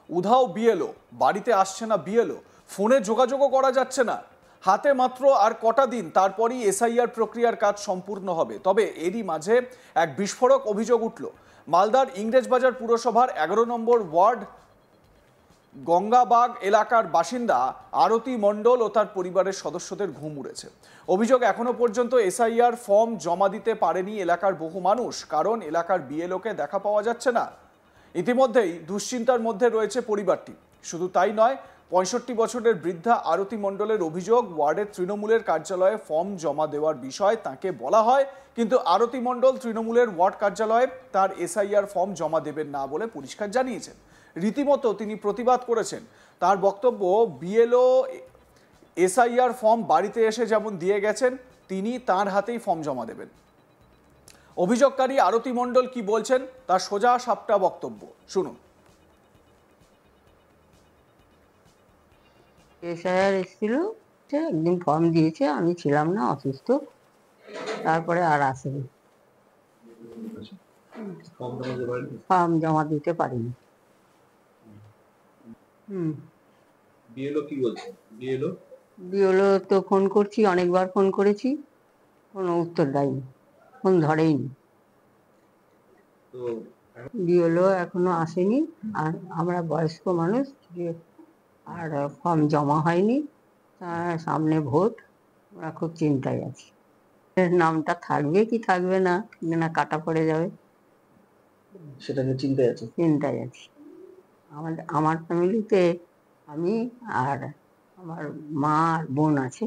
উধাও বিএলও, বাড়িতে আসছে না বিএলও, ফোনে যোগাযোগও করা যাচ্ছে না। হাতে মাত্র আর কটা দিন, তারপরই এসআইআর প্রক্রিয়ার কাজ সম্পূর্ণ হবে। তবে এরই মাঝে এক বিস্ফোরক অভিযোগ উঠল। মালদার ইংরেজবাজার পুরসভার 11 নম্বর ওয়ার্ড গঙ্গাবাগ এলাকার বাসিন্দা আরতি মণ্ডল ও তার পরিবারের সদস্যদের ঘুম উড়েছে। অভিযোগ, এখনো পর্যন্ত এসআইআর ফর্ম জমা দিতে পারেনি এলাকার বহু মানুষ, কারণ এলাকার বিএলওকে দেখা পাওয়া যাচ্ছে না। ইতিমধ্যেই দুশ্চিন্তার মধ্যে রয়েছে পরিবারটি। শুধু তাই নয়, 65 বছরের বৃদ্ধা আরতি মণ্ডলের অভিযোগ, ওয়ার্ডের তৃণমূলের কার্যালয়ে ফর্ম জমা দেওয়ার বিষয় তাকে বলা হয়, কিন্তু আরতি মণ্ডল তৃণমূলের ওয়ার্ড কার্যালয়ে তার এসআইআর ফর্ম জমা দেবেন না বলে পরিষ্কার জানিয়েছেন। রীতিমতো তিনি প্রতিবাদ করেছেন। তার বক্তব্য, বিএলও এসআইআর ফর্ম বাড়িতে এসে যেমন দিয়ে গেছেন, তিনি তার হাতেই ফর্ম জমা দেবেন। অভিযোগকারী আরতি মণ্ডল কি বলছেন তার সোজা সাপটা বক্তব্য শুনুন। এসআইআর এসেছিল, একদিন ফর্ম দিয়েছে, আমি ছিলাম না, অসুস্থ, তারপরে আর আসেনি, ফর্ম জমা দিতে পারিনি। বিএলও কি বলছে? বিএলও তো ফোন করছি, অনেকবার ফোন করেছি, কোনো উত্তর দেয়নি, ফোন ধরেইনি। বিএলও এখনো আসেনি, আর আমরা বয়স্ক মানুষ, আর ফর্ম জমা হয়নি, সামনে ভোট, আমরা খুব চিন্তায় আছি। নামটা থাকবে কি থাকবে না, না কাটা পড়ে যাবে, সেটা নিয়ে চিন্তায় আছি। আমার ফ্যামিলিতে আমি আর আমার মা আর বোন আছে।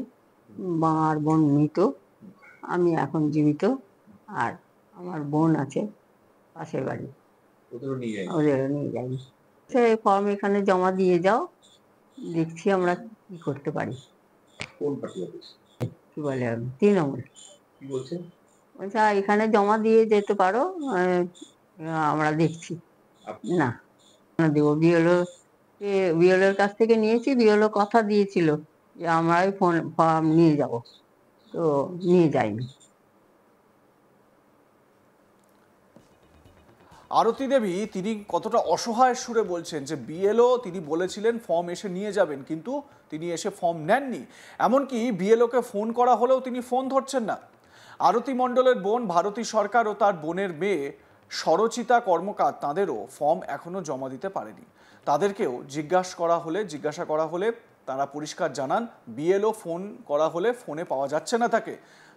মা আর বোন মৃত, আমি এখন জীবিত, আর আমার বোন আছে পাশের বাড়ি, ওদেরও নিয়ে যাই। সে ফর্ম এখানে জমা দিয়ে যাও, দেখছি আমরা কি করতে পারি। কি বলে তৃণমূল বলছে এখানে জমা দিয়ে যেতে পারো, আমরা দেখছি। না দেবো, বিএলওর কাছ থেকে নিয়েছি, বিএলও কথা দিয়েছিল যে আমরাই ফর্ম নিয়ে যাব, তো নিয়ে যাইনি। আরতি দেবী তিনি কতটা অসহায় সুরে বলছেন যে বিএলও তিনি বলেছিলেন ফর্ম এসে নিয়ে যাবেন, কিন্তু তিনি এসে ফর্ম নেননি। এমনকি বিএলওকে ফোন করা হলেও তিনি ফোন ধরছেন না। আরতি মণ্ডলের বোন ভারতী সরকার ও তার বোনের মেয়ে সরচিতা কর্মকার, তাঁদেরও ফর্ম এখনো জমা দিতে পারেনি। তাদেরকেও জিজ্ঞাসা করা হলে তারা পরিষ্কার জানান, বিএলও ফোন করা হলে ফোনে পাওয়া যাচ্ছে না তাকে।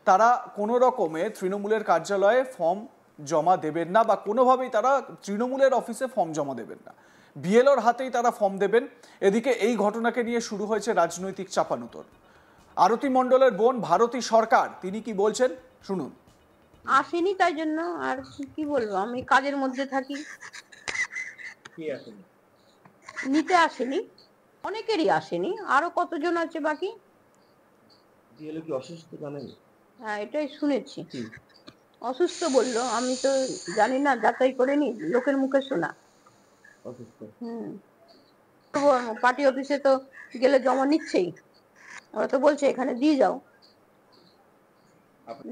তারা কোনো রকমে তৃণমূলের কার্যালয়ে ফর্ম জমা দেবেন না, বা কোনোভাবেই তারা তৃণমূলের অফিসে ফর্ম জমা দেবেন না, বিএলওর হাতেই তারা ফর্ম দেবেন। এদিকে এই ঘটনাকে নিয়ে শুরু হয়েছে রাজনৈতিক চাপানুতর। আরতি মণ্ডলের বোন ভারতী সরকার তিনি কি বলছেন শুনুন। আসেনি, তাই জন্য আর কি বলবো, আমি কাজের মধ্যে থাকি। নিতে আসেনি, অনেকেরই আসেনি, আরো কতজন আছে বাকি। বিএলও কি অসুস্থ জানেন? হ্যাঁ, এটাই শুনেছি, অসুস্থ বললো, আমি তো জানি না, যাচাই করিনি, লোকের মুখে শোনা। পার্টি অফিসে তো গেলে জমা নিচ্ছেই, ওরা তো বলছে এখানে দিয়ে যাও।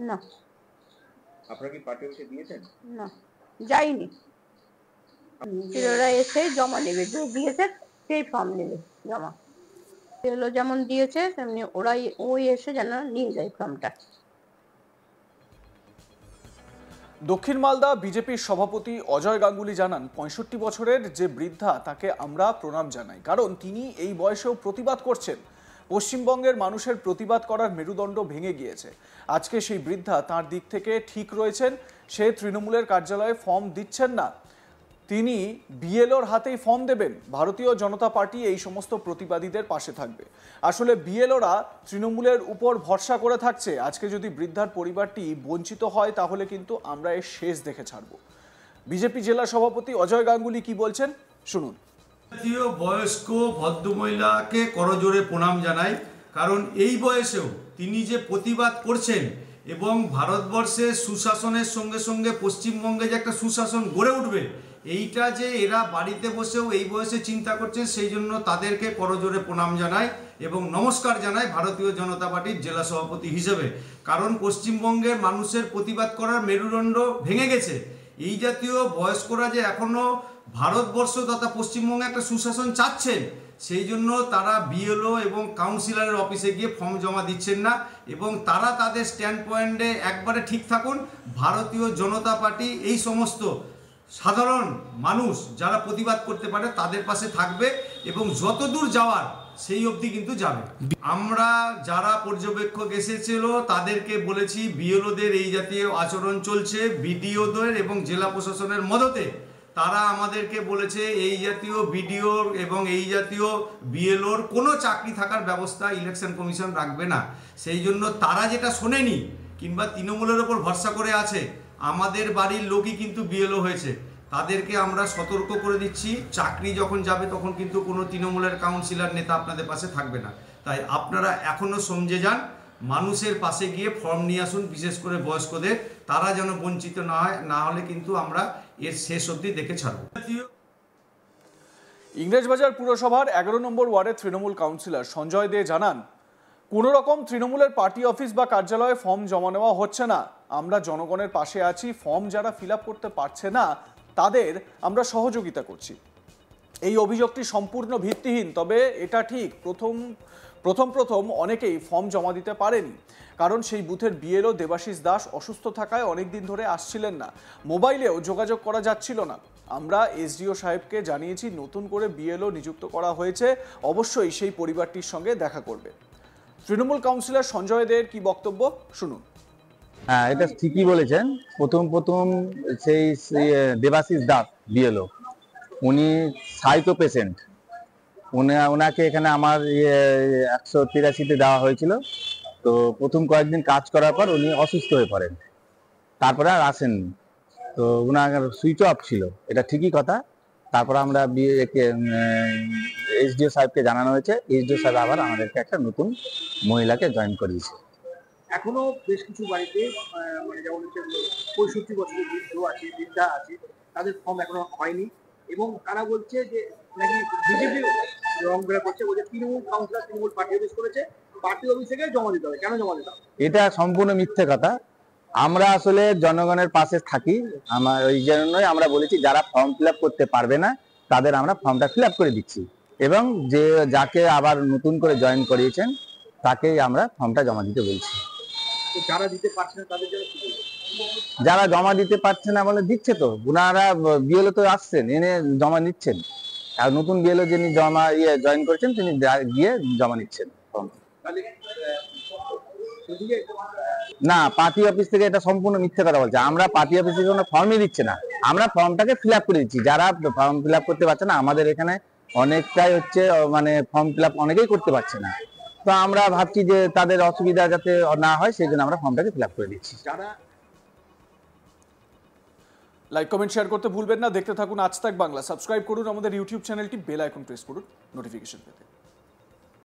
না, আপনারা কি পার্টি অফিসে দিয়েছেন? না, যাইনি। ওরা এসে জমা নেবে, যে দিয়েছে সেই ফর্ম নেবে জমা। যেমন দিয়েছে তেমনি ওই এসে যেন নিয়ে যায় ফর্মটা। দক্ষিণ মালদা বিজেপির সভাপতি অজয় গাঙ্গুলি জানান, 65 বছরের যে বৃদ্ধা তাকে আমরা প্রণাম জানাই, কারণ তিনি এই বয়সেও প্রতিবাদ করছেন। পশ্চিমবঙ্গের মানুষের প্রতিবাদ করার মেরুদণ্ড ভেঙে গিয়েছে। আজকে সেই বৃদ্ধা তার দিক থেকে ঠিক রয়েছেন, সে তৃণমূলের কার্যালয়ে ফর্ম দিচ্ছেন না, তিনি বিএলওর হাতেই ফর্ম দেবেন। ভারতীয় জনতা পার্টি এই সমস্ত প্রতিবাদীদের পাশে থাকবে। আসলে বিএলওরা তৃণমূলের উপর ভরসা করে থাকছে। আজকে যদি বৃদ্ধার পরিবারটি বঞ্চিত হয়, তাহলে কিন্তু আমরা এর শেষ দেখে ছাড়ব। বিজেপি জেলা সভাপতি অজয় গাঙ্গুলি কি বলছেন শুনুন। জাতীয় বয়স্ক ভদ্রমহিলাকে করজোড়ে প্রণাম জানাই, কারণ এই বয়সেও তিনি যে প্রতিবাদ করছেন এবং ভারতবর্ষের সুশাসনের সঙ্গে সঙ্গে পশ্চিমবঙ্গে যে একটা সুশাসন গড়ে উঠবে, এইটা যে এরা বাড়িতে বসেও এই বয়সে চিন্তা করছেন, সেই জন্য তাদেরকে করজোড়ে প্রণাম জানাই এবং নমস্কার জানাই ভারতীয় জনতা পার্টির জেলা সভাপতি হিসেবে। কারণ পশ্চিমবঙ্গের মানুষের প্রতিবাদ করার মেরুদণ্ড ভেঙে গেছে। এই জাতীয় বয়স্করা যে এখনও ভারতবর্ষ তথা পশ্চিমবঙ্গে একটা সুশাসন চাচ্ছেন, সেই জন্য তারা বিএলও এবং কাউন্সিলরের অফিসে গিয়ে ফর্ম জমা দিচ্ছেন না, এবং তারা তাদের স্ট্যান্ড পয়েন্টে একবারে ঠিক থাকুন। ভারতীয় জনতা পার্টি এই সমস্ত সাধারণ মানুষ যারা প্রতিবাদ করতে পারে তাদের পাশে থাকবে, এবং যতদূর যাওয়ার সেই অবধি কিন্তু যাবে। আমরা যারা পর্যবেক্ষক এসেছিল তাদেরকে বলেছি বিএলওদের এই জাতীয় আচরণ চলছে, বিডিওদের এবং জেলা প্রশাসনের মদতে তারা আমাদেরকে বলেছে এই জাতীয় বিডিওর এবং এই জাতীয় বিএলওর কোনো চাকরি থাকার ব্যবস্থা ইলেকশন কমিশন রাখবে না। সেই জন্য তারা যেটা শোনেনি কিংবা তৃণমূলের ওপর ভরসা করে আছে, আমাদের বাড়ির লোকই কিন্তু বিএলও হয়েছে, তাদেরকে আমরা সতর্ক করে দিচ্ছি, চাকরি যখন যাবে তখন কিন্তু কোনো তৃণমূলের কাউন্সিলর নেতা আপনাদের পাশে থাকবে না। তাই আপনারা এখনও সমঝে যান, মানুষের পাশে গিয়ে ফর্ম নিয়ে আসুন, বিশেষ করে বয়স্কদের, তারা যেন বঞ্চিত না হয়, না হলে কিন্তু আমরা এর শেষ অবধি দেখে ছাড়ব। ইংরেজবাজার পুরসভার 11 নম্বর ওয়ার্ডের তৃণমূল কাউন্সিলর সঞ্জয় দে জানান, কোনো রকম তৃণমূলের পার্টি অফিস বা কার্যালয়ে ফর্ম জমা নেওয়া হচ্ছে না। আমরা জনগণের পাশে আছি, ফর্ম যারা ফিল আপ করতে পারছে না তাদের আমরা সহযোগিতা করছি। এই অভিযোগটি সম্পূর্ণ ভিত্তিহীন, তবে এটা ঠিক প্রথম অনেকেই ফর্ম জমা দিতে পারেনি, কারণ সেই বুথের বিএলও দেবাশিস দাস অসুস্থ থাকায় অনেক দিন ধরে আসছিলেন না, মোবাইলেও যোগাযোগ করা যাচ্ছিল না। আমরা এসডিও সাহেবকে জানিয়েছি নতুন করে বিএলও নিযুক্ত করা হয়েছে, অবশ্যই সেই পরিবারটির সঙ্গে দেখা করবে। তৃণমূল কাউন্সিলর সঞ্জয় দের কি বক্তব্য শুনুন। হ্যাঁ, এটা ঠিকই বলেছেন। প্রথম সেই দেবাশিস দাস বিএলও, উনি সাইকো পেশেন্ট, ওনাকে এখানে আমার 183-তে দেওয়া হয়েছিল। তো প্রথম কয়েকদিন কাজ করার পর উনি অসুস্থ হয়ে পড়েন, তারপরে আর আসেননি। তো ওনার সুইচ অফ ছিল, এটা ঠিকই কথা। তারপর আমরা এসডিও সাহেবকে জানানো হয়েছে, এসডিও সাহেব আবার আমাদেরকে একটা নতুন মহিলাকে জয়েন করিয়েছে। এখনো বেশ কিছু বাড়িতে মানে যেমন হচ্ছে 65 বছরের বৃদ্ধ আছে, বৃদ্ধা আছে, তাদের ফর্ম এখনো হয়নি, এবং তারা বলছে যে নাকি বিজেপি রং বেড়া করছে, বলছে Trinamool councillor Trinamool party office করেছে, পার্টি অফিস থেকে জমা দিতে হবে। কেন জমা দিতে হবে? এটা সম্পূর্ণ মিথ্যে কথা। আমরা আসলে জনগণের পাশে থাকি, ওই জন্যই আমরা বলেছি যারা ফর্ম ফিল আপ করতে পারবে না তাদের আমরা ফর্মটা ফিল আপ করে দিচ্ছি, এবং যাকে আবার নতুন করে জয়েন করিয়েছেন তাকেই আমরা ফর্মটা জমা দিতে বলছি। যারা দিতে পারছে না তাদের জন্য যারা জমা দিতে পারছে না বলে দিচ্ছে, তো ওনারা বিএলও তো আসছেন, এনে জমা নিচ্ছেন, আর নতুন বিএলও যিনি জয়েন করেছেন তিনি গিয়ে জমা নিচ্ছেন ফর্ম। না, পার্টি অফিস থেকে এটা সম্পূর্ণ মিথ্যে কথা বলছে। আমরা পার্টি অফিস থেকে কোনো ফর্মই দিচ্ছে না, আমরা ফর্মটাকে ফিল আপ করে দিচ্ছি। যারা ফর্ম ফিল আপ করতে পারছে না, আমাদের এখানে অনেকটাই হচ্ছে মানে ফর্ম ফিল আপ অনেকেই করতে পারছে না, তো আমরা ভাবছি যে তাদের অসুবিধা যাতে না হয় সেই জন্য আমরা ফর্মটাকে ফিল আপ করে দিচ্ছি। যারা লাইক কমেন্ট শেয়ার করতে ভুলবেন না। দেখতে থাকুন আজ তাক বাংলা। সাবস্ক্রাইব করুন আমাদের ইউটিউব চ্যানেলটি, বেল আইকন প্রেস করুন নোটিফিকেশন পেতে।